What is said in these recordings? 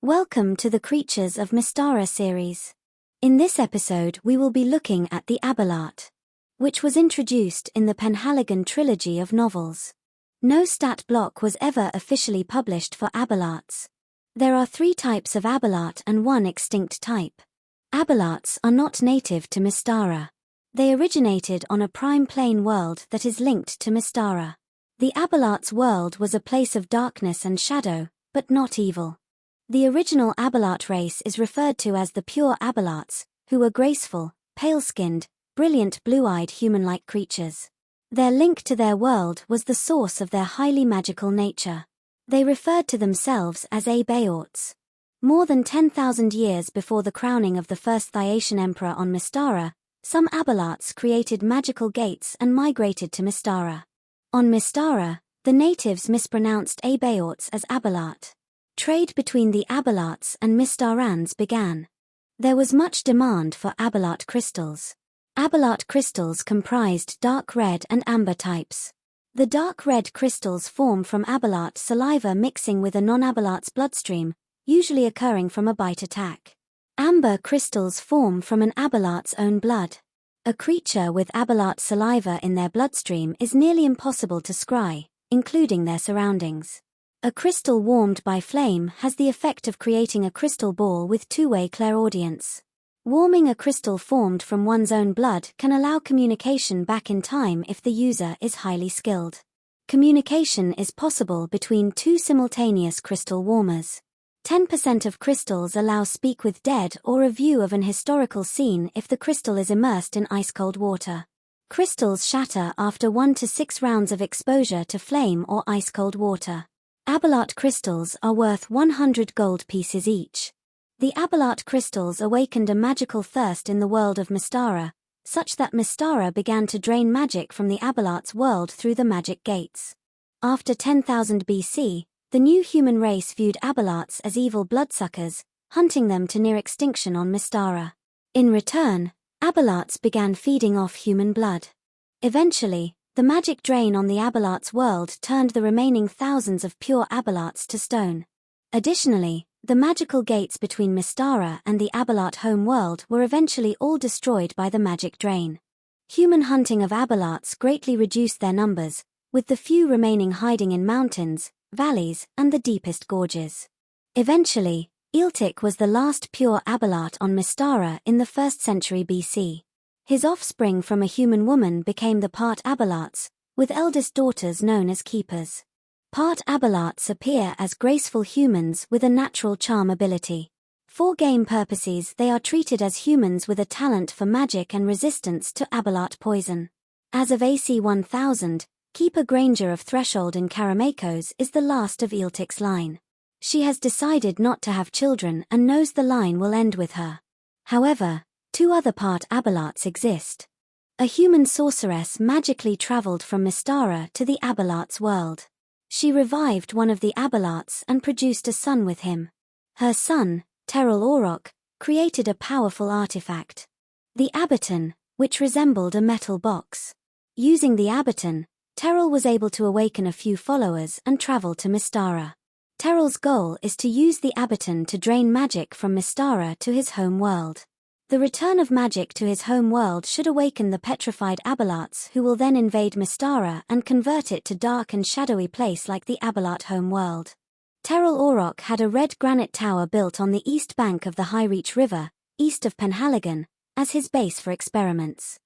Welcome to the Creatures of Mystara series. In this episode we will be looking at the Abelaat, which was introduced in the Penhaligon Trilogy of novels. No stat block was ever officially published for Abelaats. There are 3 types of Abelaat and 1 extinct type. Abelaats are not native to Mystara. They originated on a prime plane world that is linked to Mystara. The Abelaats world was a place of darkness and shadow, but not evil. The original Abelaat race is referred to as the pure Abelaats, who were graceful, pale-skinned, brilliant blue-eyed human-like creatures. Their link to their world was the source of their highly magical nature. They referred to themselves as Abelaats. More than 10,000 years before the crowning of the first Thyacian emperor on Mystara, some Abelaats created magical gates and migrated to Mystara. On Mystara, the natives mispronounced Abelaats as Abelaat. Trade between the Abelaats and Mystarans began. There was much demand for Abelaat crystals. Abelaat crystals comprised dark red and amber types. The dark red crystals form from Abelaat saliva mixing with a non-Abelaat's bloodstream, usually occurring from a bite attack. Amber crystals form from an Abelaat's own blood. A creature with Abelaat saliva in their bloodstream is nearly impossible to scry, including their surroundings. A crystal warmed by flame has the effect of creating a crystal ball with two-way clairaudience. Warming a crystal formed from one's own blood can allow communication back in time if the user is highly skilled. Communication is possible between 2 simultaneous crystal warmers. 10% of crystals allow speak with dead or a view of an historical scene if the crystal is immersed in ice-cold water. Crystals shatter after 1 to 6 rounds of exposure to flame or ice-cold water. Abelaat crystals are worth 100 gold pieces each. The Abelaat crystals awakened a magical thirst in the world of Mystara, such that Mystara began to drain magic from the Abelaat's world through the magic gates. After 10,000 BC, the new human race viewed Abelaats as evil bloodsuckers, hunting them to near extinction on Mystara. In return, Abelaats began feeding off human blood. Eventually, the magic drain on the Abelaat's world turned the remaining thousands of pure Abelaats to stone. Additionally, the magical gates between Mystara and the Abelaat home world were eventually all destroyed by the magic drain. Human hunting of Abelaats greatly reduced their numbers, with the few remaining hiding in mountains, valleys, and the deepest gorges. Eventually, Eeltik was the last pure Abelaat on Mystara in the 1st century BC. His offspring from a human woman became the part Abelaats, with eldest daughters known as keepers. Part Abelaats appear as graceful humans with a natural charm ability. For game purposes they are treated as humans with a talent for magic and resistance to Abelaat poison. As of AC 1000, Keeper Granger of Threshold in Karamakos is the last of Eeltik's line. She has decided not to have children and knows the line will end with her. However, 2 other part Abelaats exist. A human sorceress magically traveled from Mystara to the Abelaat's world. She revived one of the Abelaats and produced a son with him. Her son, Terrell Orok, created a powerful artifact. The Abaton, which resembled a metal box. Using the Abaton, Terrell was able to awaken a few followers and travel to Mystara. Terrell's goal is to use the Abaton to drain magic from Mystara to his home world. The return of magic to his home world should awaken the petrified Abelaats who will then invade Mystara and convert it to dark and shadowy place like the Abelaat home world. Terrell Orok had a red granite tower built on the east bank of the Highreach River, east of Penhaligon, as his base for experiments.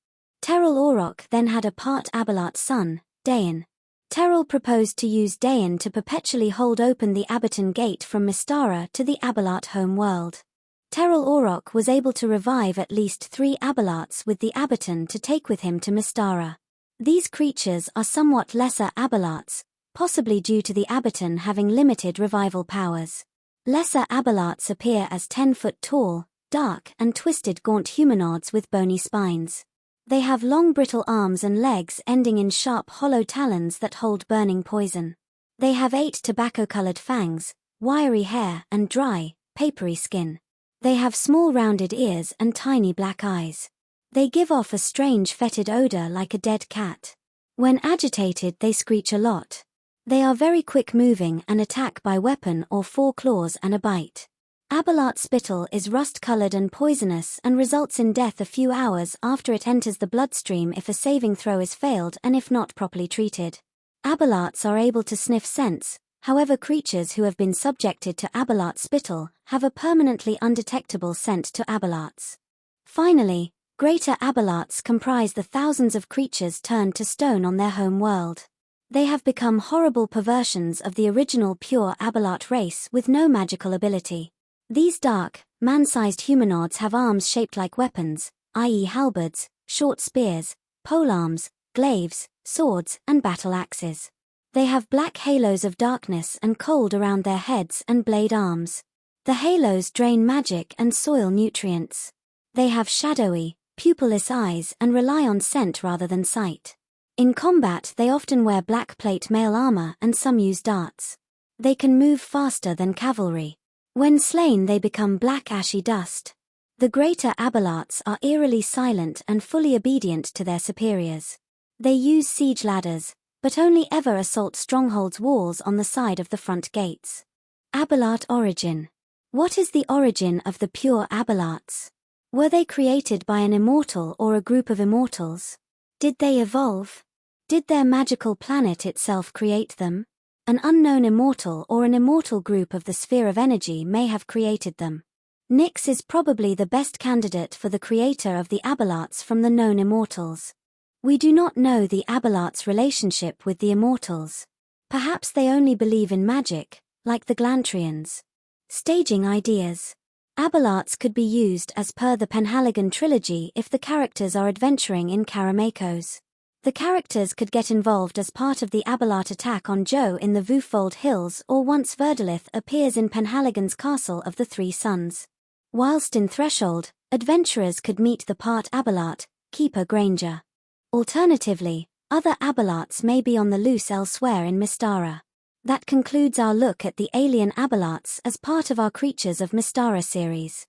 Terrell Orok then had a part Abelaat son, Dayan. Terrell proposed to use Dayan to perpetually hold open the Abaton gate from Mystara to the Abelaat home world. Terrell Orok was able to revive at least 3 Abelaats with the Abaton to take with him to Mystara. These creatures are somewhat lesser Abelaats, possibly due to the Abaton having limited revival powers. Lesser Abelaats appear as 10-foot tall, dark and twisted gaunt humanoids with bony spines. They have long brittle arms and legs ending in sharp hollow talons that hold burning poison. They have 8 tobacco-colored fangs, wiry hair and dry, papery skin. They have small rounded ears and tiny black eyes. They give off a strange fetid odor like a dead cat. When agitated they screech a lot. They are very quick moving and attack by weapon or 4 claws and a bite. Abelaat spittle is rust-colored and poisonous and results in death a few hours after it enters the bloodstream if a saving throw is failed and if not properly treated. Abelaats are able to sniff scents, however creatures who have been subjected to Abelaat spittle have a permanently undetectable scent to Abelaats. Finally, greater Abelaats comprise the thousands of creatures turned to stone on their home world. They have become horrible perversions of the original pure Abelaat race with no magical ability. These dark, man-sized humanoids have arms shaped like weapons, i.e. halberds, short spears, polearms, glaives, swords, and battle axes. They have black halos of darkness and cold around their heads and blade arms. The halos drain magic and soil nutrients. They have shadowy, pupilless eyes and rely on scent rather than sight. In combat they often wear black plate mail armor and some use darts. They can move faster than cavalry. When slain they become black ashy dust. The greater Abelaats are eerily silent and fully obedient to their superiors. They use siege ladders, but only ever assault strongholds' walls on the side of the front gates. Abelaat origin. What is the origin of the pure Abelaats? Were they created by an immortal or a group of immortals? Did they evolve? Did their magical planet itself create them? An unknown immortal or an immortal group of the sphere of energy may have created them. Nyx is probably the best candidate for the creator of the Abelaats from the known immortals. We do not know the Abelaats' relationship with the immortals. Perhaps they only believe in magic, like the Glantrians. Staging ideas. Abelaats could be used as per the Penhaligon Trilogy if the characters are adventuring in Karamakos. The characters could get involved as part of the Abelaat attack on Joe in the Vufold Hills or once Verdalith appears in Penhaligon's Castle of the Three Suns. Whilst in Threshold, adventurers could meet the part Abelaat, Keeper Granger. Alternatively, other Abelaats may be on the loose elsewhere in Mystara. That concludes our look at the alien Abelaats as part of our Creatures of Mystara series.